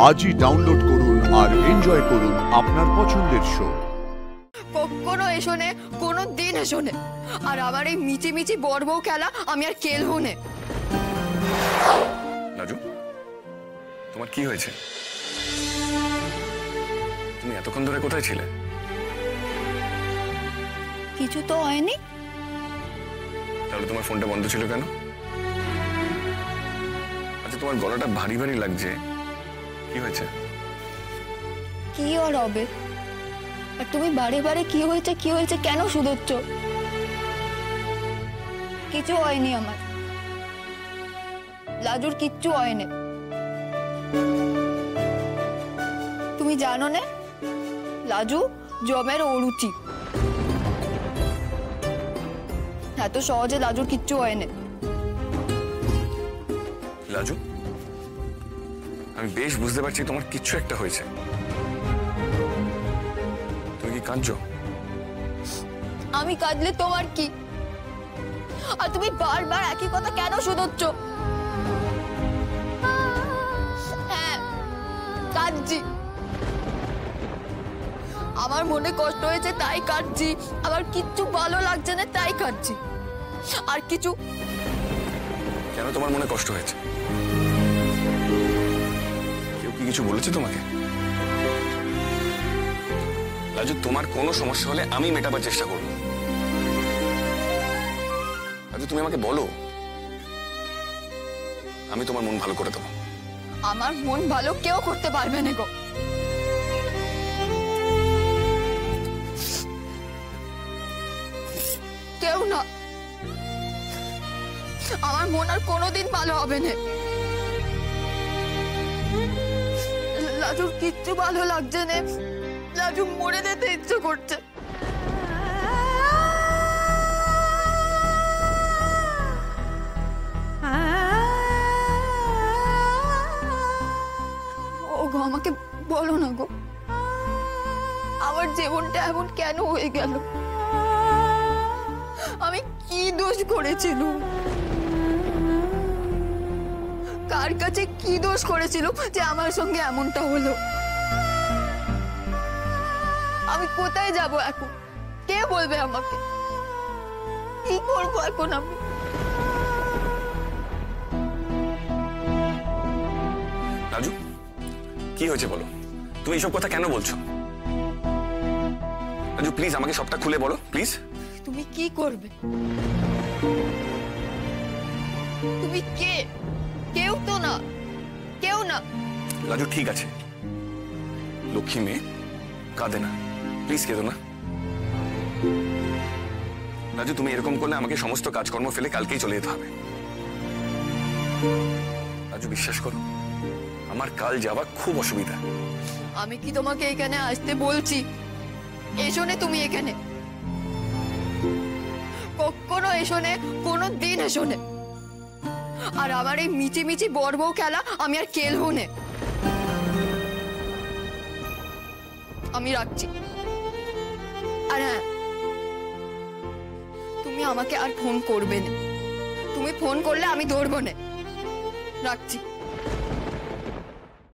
আজই ডাউনলোড করুন আর এনজয় করুন আপনার পছন্দের শো। কখনো এসো নে, কোনো দিন এসো নে। আর আমার এই মিচি মিচি বড় বউ খেলা আমি আর খেলবো নে। রাজু, তোমার কি হয়েছে? তুমি এতক্ষণ ধরে কোথায় ছিলে? কিছু তো হয়নি। তাহলে তোমার ফোনটা বন্ধ ছিল কেন? আচ্ছা, তোমার গলাটা ভারী ভারী লাগছে, কি হয়েছে? কি আর হবে? আর তুমি বারে বারে কি হয়েছে কেন শুধোচ্ছ? কিছু হয়নি আমার, লাজুর কিচ্ছু হয়নি। তুমি জানো না, লাজু জমের অরুচি। এত সহজে লাজুর কিচ্ছু হয়নি। লাজু, আমি বেশ বুঝতে পারছি তোমার কিচ্ছু একটা হয়েছে। তুমি কি কাঁদছো? আমি কাঁদলে তোমার কি? আর তুমি বারবার একই কথা কেন শুধোচ্ছ? হ্যাঁ, কাঁদছি। আমার মনে কষ্ট হয়েছে তাই কাঁদছি। আমার কিচ্ছু ভালো লাগছে না তাই কাঁদছি। আর কিছু? কেন তোমার মনে কষ্ট হয়েছে? কেউ কি কিছু বলেছে তোমাকে? রাজু, তোমার কোনো সমস্যা হলে আমি মেটাবার চেষ্টা করব। রাজু, তুমি আমাকে বলো, আমি তোমার মন ভালো করে দেবো। আমার মন ভালো কেউ করতে পারবে না গো। কেউ না। আমার মন আর কোনোদিন ভালো হবে না। লাজুর কিচ্ছু ভালো লাগছে না। লাজু মরে যেতে ইচ্ছে করছে। ও গো, আমাকে বলো না গো, আমার জীবনটা এমন কেন হয়ে গেল? আমি কি দোষ করেছিলাম? কার কাছে কি দোষ করেছিল যে আমার সঙ্গে এমনটা হলো? আমি কোথায় যাব এখন? কে বলবে আমাকে? কি করবো এখন আমি? রাজু, কি হয়েছে বলো? তুমি এইসব কথা কেন বলছো? রাজু, প্লিজ আমাকে সবটা খুলে বলো, প্লিজ। তুমি কি করবে? তুমি কে? কেউ তো না, কেউ না। রাজু, ঠিক আছে, লক্ষ্মী মেয়ে, কাঁদে না, প্লিজ কেঁদো না। রাজু, তুমি এরকম করলে আমাকে সমস্ত কাজকর্ম ফেলে কালকেই চলে যেতে হবে। রাজু, বিশ্বাস করো, আমার কাল যাওয়া খুব অসুবিধা। আমি কি তোমাকে এখানে আসতে বলছি? এসো নে তুমি এখানে। কখনো এসো নে, কোনো দিন এসো নে। আর আমার এই মিচি মিচি বড় বউ খেলা আমি আর খেলবো নে। আমি রাখছি। আর হ্যাঁ, তুমি আমাকে আর ফোন করবে না। তুমি ফোন করলে আমি ধরবো না। রাখছি।